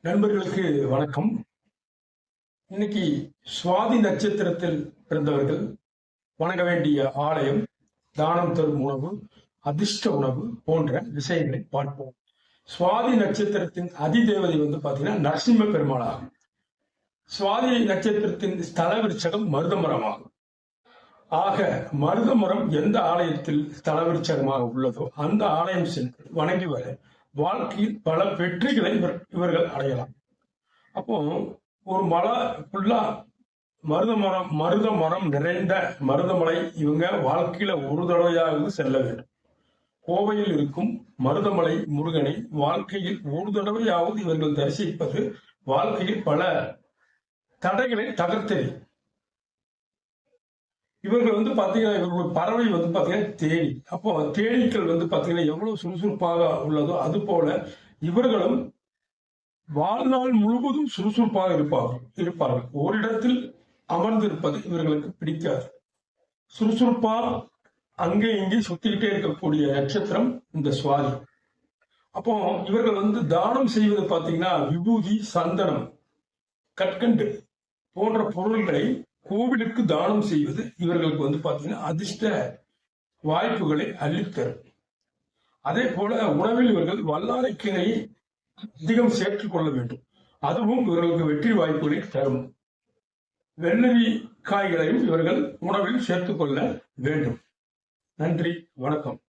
நண்பர்களுக்கு வணக்கம். இன்னைக்கு சுவாதி நட்சத்திரத்தில் பிறந்தவர்கள் வணங்க வேண்டிய ஆலயம், தானம் தரும் உணவு, அதிர்ஷ்ட உணவு போன்ற விஷயங்களை பார்ப்போம். சுவாதி நட்சத்திரத்தின் அதிதேவதை பாத்தீங்கன்னா நரசிம்ம பெருமாள் ஆகும். சுவாதி நட்சத்திரத்தின் ஸ்தல விருட்சகம் மருதமரம் ஆகும். ஆக மருதமரம் எந்த ஆலயத்தில் ஸ்தல விருட்சகமாக உள்ளதோ அந்த ஆலயம் சென்று வணங்கி வர வாழ்க்கையில் பல வெற்றிகளை இவர்கள் அடையலாம். அப்போ ஒரு மலை ஃபுல்லா மருத மரம் நிறைந்த மருதமலை இவங்க வாழ்க்கையில ஒரு தடவையாவது செல்ல வேண்டும். கோவையில் இருக்கும் மருதமலை முருகனை வாழ்க்கையில் ஒரு தடவையாவது இவர்கள் தரிசிப்பது வாழ்க்கையில் பல தடைகளை தகர்த்தது. இவர்கள் பாத்தீங்கன்னா இவர்கள் பறவை பாத்தீங்கன்னா தேனி. அப்போ தேனீக்கள் பாத்தீங்கன்னா எவ்வளவு சுறுசுறுப்பாக உள்ளதோ அது போல இவர்களும் வாழ்நாள் முழுவதும் சுறுசுறுப்பாக இருப்பார்கள். ஓரிடத்தில் அமர்ந்திருப்பது இவர்களுக்கு பிடிக்காது. சுறுசுறுப்பா அங்கே இங்கே சுத்திக்கிட்டே இருக்கக்கூடிய நட்சத்திரம் இந்த சுவாதி. அப்போ இவர்கள் தானம் செய்வது பாத்தீங்கன்னா விபூதி, சந்தனம், கற்கண்டு போன்ற பொருள்களை கோவிலுக்கு தானம் செய்வது இவர்களுக்கு பாத்தீங்கன்னா அதிர்ஷ்ட வாய்ப்புகளை அள்ளித்தரும். அதே போல உணவில் இவர்கள் வல்லாரைக்கீரை அதிகம் சேர்த்துக் கொள்ள வேண்டும். அதுவும் இவர்களுக்கு வெற்றி வாய்ப்புகளை தரும். வெள்ளரி காய்களையும் இவர்கள் உணவில் சேர்த்துக் கொள்ள வேண்டும். நன்றி, வணக்கம்.